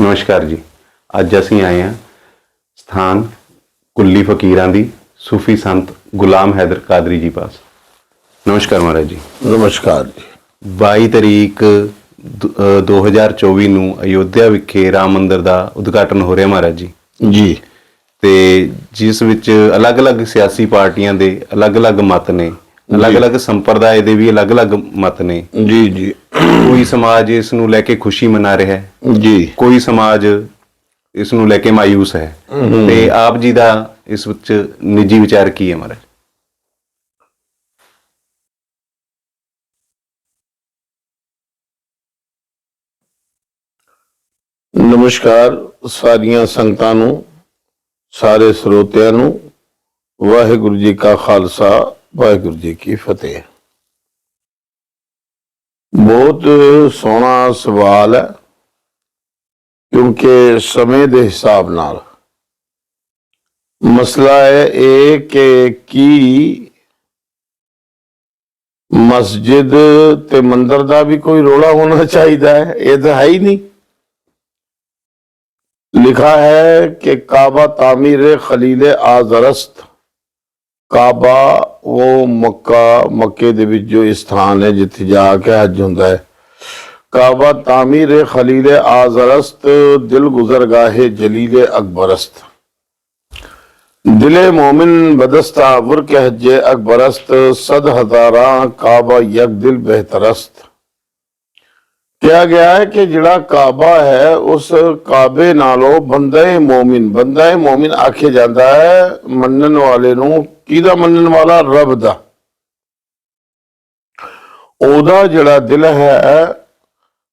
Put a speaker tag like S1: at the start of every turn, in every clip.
S1: ਨਮਸਕਾਰ ਜੀ। ਅੱਜ ਅਸੀਂ ਆਏ ਹਾਂ ਸਥਾਨ ਕੁੱਲੀ ਫਕੀਰਾਂ ਦੀ ਸੂਫੀ ਸੰਤ ਗੁਲਾਮ ਹੈਦਰ ਕਾਦਰੀ ਜੀ ਪਾਸ। ਨਮਸਕਾਰ ਮਹਾਰਾਜ ਜੀ।
S2: ਨਮਸਕਾਰ ਜੀ।
S1: 22 ਤਰੀਕ 2024 ਨੂੰ ਅਯੋਧਿਆ ਵਿਖੇ ਰਾਮ ਮੰਦਿਰ ਦਾ ਉਦਘਾਟਨ ਹੋ ਰਿਹਾ ਮਹਾਰਾਜ ਜੀ।
S2: ਜੀ।
S1: ਤੇ ਜਿਸ ਵਿੱਚ ਅਲੱਗ-ਅਲੱਗ ਸਿਆਸੀ ਪਾਰਟੀਆਂ ਦੇ ਅਲੱਗ-ਅਲੱਗ ਮਤ ਨੇ, ਅਲੱਗ-ਅਲੱਗ ਸੰਪਰਦਾਇ ਦੇ ਵੀ ਅਲੱਗ-ਅਲੱਗ ਮਤ ਨੇ।
S2: ਜੀ ਜੀ।
S1: ਕੋਈ ਸਮਾਜ ਇਸ ਨੂੰ ਲੈ ਕੇ ਖੁਸ਼ੀ ਮਨਾ ਰਿਹਾ ਹੈ
S2: ਜੀ,
S1: ਕੋਈ ਸਮਾਜ ਇਸ ਨੂੰ ਲੈ ਕੇ ਮਾਯੂਸ ਹੈ। ਤੇ ਆਪ ਜੀ ਦਾ ਇਸ ਵਿੱਚ ਨਿੱਜੀ ਵਿਚਾਰ ਕੀ ਹੈ ਮਹਾਰਾਜ?
S2: ਨਮਸਕਾਰ ਸਾਰੀਆਂ ਸੰਗਤਾਂ ਨੂੰ, ਸਾਰੇ ਸਰੋਤਿਆਂ ਨੂੰ। ਵਾਹਿਗੁਰੂ ਜੀ ਕਾ ਖਾਲਸਾ, ਵਾਹਿਗੁਰੂ ਜੀ ਕੀ ਫਤਿਹ। ਬਹੁਤ ਸੋਹਣਾ ਸਵਾਲ ਹੈ, ਕਿਉਂਕਿ ਸਮੇਂ ਦੇ ਹਿਸਾਬ ਨਾਲ ਮਸਲਾ ਹੈ ਇਹ ਕਿ ਕੀ ਮਸਜਿਦ ਤੇ ਮੰਦਰ ਦਾ ਵੀ ਕੋਈ ਰੌਲਾ ਹੋਣਾ ਚਾਹੀਦਾ ਹੈ? ਇਹ ਤਾਂ ਹੈ ਹੀ ਨਹੀਂ। लिखा है कि काबा तामीर खलील आजरस्त। काबा वो मक्के दे विच जो स्थान है जिथे जाके हज हुंदा है। काबा तामीर खलील आजरस्त, दिल गुजरगाहे जलील अकबरस्त। दिले मोमिन बदस्तावर के हज अकबरस्त, सद हजारा काबा यक दिल बेहतरस्त। ਕਿਹਾ ਗਿਆ ਹੈ ਕਿ ਜਿਹੜਾ ਕਾਬਾ ਹੈ ਉਸ ਕਾਬੇ ਨਾਲੋਂ ਬੰਦਾ ਮੋਮਿਨ ਆਖਿਆ ਜਾਂਦਾ ਹੈ ਮੰਨਣ ਵਾਲੇ ਨੂੰ। ਕਿਹਦਾ ਮੰਨਣ ਵਾਲਾ? ਰੱਬ ਦਾ। ਉਹਦਾ ਜਿਹੜਾ ਦਿਲ ਹੈ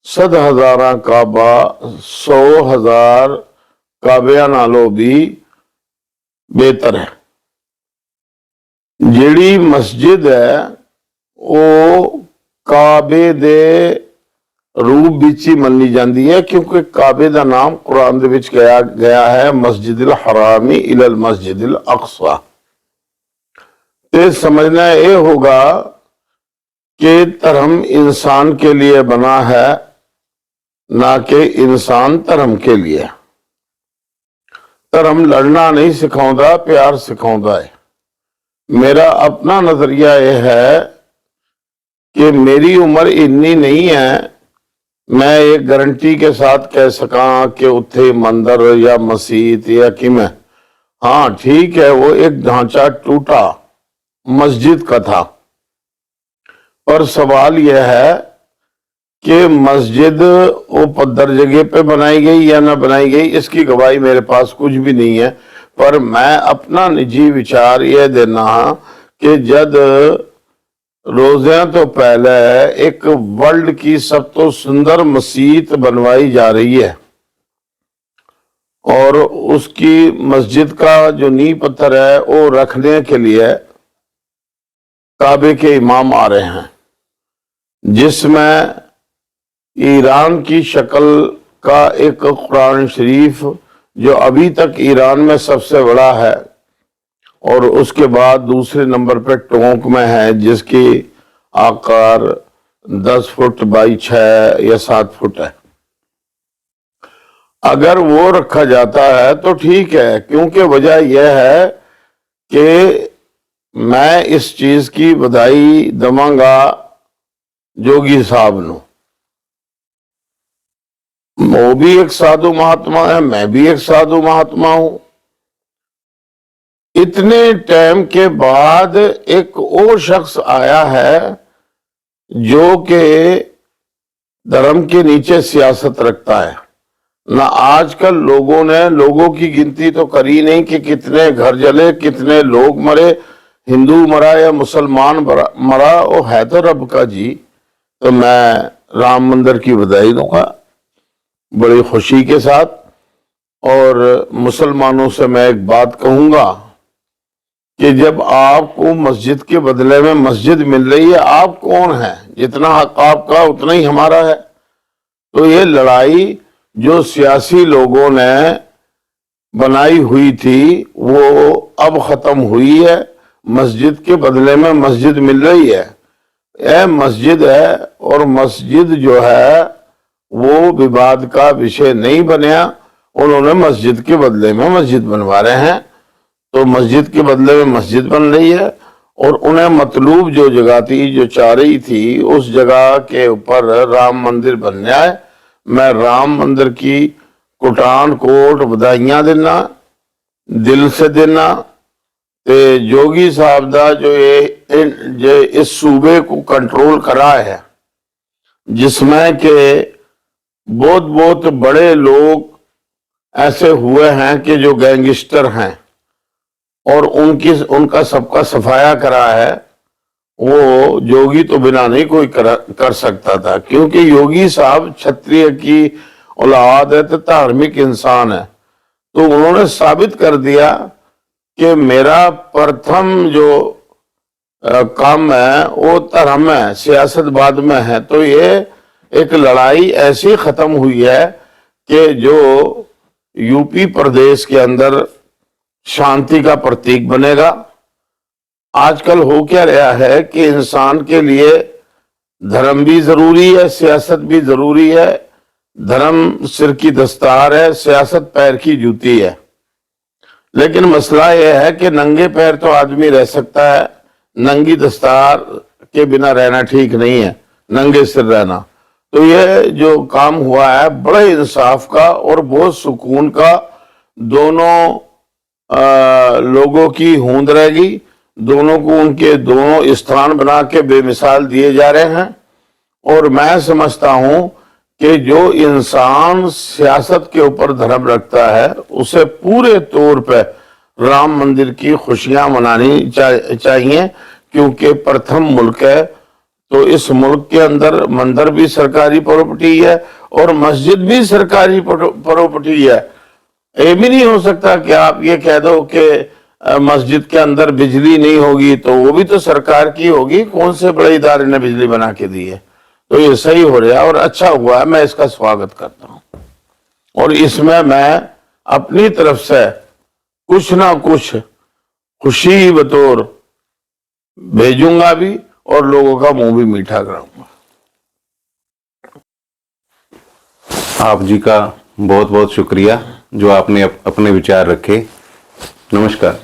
S2: 100,000 ਕਾਬਾ, 100,000 ਕਾਬਿਆਂ ਨਾਲੋਂ ਵੀ ਬਿਹਤਰ ਹੈ। ਜਿਹੜੀ ਮਸਜਿਦ ਹੈ ਉਹ ਕਾਬੇ ਦੇ रूप विच ही मन्नी जाती है, क्योंकि काबे का नाम कुरान दे विच गया है मस्जिदुल हरामी इलल मस्जिदुल अक्सा। ते समझना ये होगा कि धर्म इंसान के लिए बना है, ना कि इंसान धर्म के लिए। धर्म लड़ना नहीं सिखाता, प्यार सिखाता है। मेरा अपना नजरिया यह है कि मेरी उम्र इन्नी नहीं है मैं एक गारंटी के साथ कह सका कि उत्थे मंदिर या मस्जिद या किमें। हाँ ठीक है, वो एक ढांचा टूटा मस्जिद का था, पर सवाल यह है कि मस्जिद वो पद्धर जगह पे बनाई गई या ना बनाई गई, इसकी गवाही मेरे पास कुछ भी नहीं है। पर मैं अपना निजी विचार यह देना कि जब रोज़ियां तो पहले एक वर्ल्ड की सब तो सुंदर मस्जिद बनवाई जा रही है, और उसकी मस्जिद का जो नींव पत्थर है वो रखने के लिए काबे के इमाम आ रहे हैं, जिसमें ईरान की शक्ल का एक कुरान शरीफ जो अभी तक ईरान में सबसे बड़ा है, और उसके बाद दूसरे नंबर पे टोंक में है जिसकी आकार 10 फुट बाई 6 या 7 फुट है। अगर वो रखा जाता है तो ठीक है, क्योंकि वजह यह है कि मैं इस चीज की बधाई दवांगा जोगी साहब नू। वो भी एक साधु महात्मा है, मैं भी एक साधु महात्मा हूं। इतने टाइम के बाद एक और शख्स आया है जो कि धर्म के नीचे सियासत रखता है ना। आजकल लोगों की गिनती तो करी नहीं कि कितने घर जले, कितने लोग मरे, हिंदू मरा या मुसलमान मरा, वो है तो रब का जी। तो मैं राम मंदिर की बधाई दूंगा बड़ी खुशी के साथ। और मुसलमानों से मैं एक बात कहूंगा कि जब आपको मस्जिद के बदले में मस्जिद मिल रही है, आप कौन है? जितना हक आपका उतना ही हमारा है। तो ये लड़ाई जो सियासी लोगों ने बनाई हुई थी वो अब खत्म हुई है। मस्जिद के बदले में मस्जिद मिल रही है। यह मस्जिद है, और मस्जिद जो है वो विवाद का विषय नहीं बनया। उन्होंने मस्जिद के बदले में मस्जिद बनवा रहे हैं, तो मस्जिद के बदले में मस्जिद बन रही है, और उन्हें मतलूब जो जगह थी, जो चाह रही थी, उस जगह के ऊपर राम मंदिर बन जाए। मैं राम मंदिर की कोटान कोट बधाइयां देना, दिल से देना। ते जोगी साहब दा जो इस सूबे को कंट्रोल करा है, जिसमें के बहुत बहुत बड़े लोग ऐसे हुए हैं कि जो गैंगस्टर हैं, और उनका सबका सफाया करा है, वो योगी तो बिना नहीं कोई कर सकता था, क्योंकि योगी साहब क्षत्रिय की औलाद है, तो धार्मिक इंसान है। तो उन्होंने साबित कर दिया कि मेरा प्रथम जो काम है वो धर्म है, सियासत बाद में है। तो ये एक लड़ाई ऐसी खत्म हुई है कि जो यूपी प्रदेश के अंदर शांति का प्रतीक बनेगा। आजकल हो क्या रहा है कि इंसान के लिए धर्म भी जरूरी है, सियासत भी जरूरी है। धर्म सिर की दस्तार है, सियासत पैर की जूती है। लेकिन मसला यह है कि नंगे पैर तो आदमी रह सकता है, नंगी दस्तार के बिना रहना ठीक नहीं है, नंगे सिर रहना। तो ये जो काम हुआ है बड़े इंसाफ का और बहुत सुकून का, दोनों लोगों की होंद रहेगी। दोनों को उनके दोनों स्थान बना के बेमिसाल दिए जा रहे हैं। और मैं समझता हूं कि जो इंसान सियासत के ऊपर धर्म रखता है, उसे पूरे तौर पे राम मंदिर की खुशियां मनानी चाहिए, क्योंकि प्रथम मुल्क है। तो इस मुल्क के अंदर मंदिर भी सरकारी प्रॉपर्टी है और मस्जिद भी सरकारी प्रॉपर्टी है। ये भी नहीं हो सकता कि आप ये कह दो कि मस्जिद के अंदर बिजली नहीं होगी, तो वो भी तो सरकार की होगी। कौन से बड़े इदारे ने बिजली बना के दी है? तो ये सही हो रहा है और अच्छा हुआ है, मैं इसका स्वागत करता हूं। और इसमें मैं अपनी तरफ से कुछ ना कुछ खुशी बतौर भेजूंगा भी और लोगों का मुंह भी मीठा कराऊंगा।
S1: आप जी का बहुत बहुत शुक्रिया जो आपने अपने विचार रखे। नमस्कार।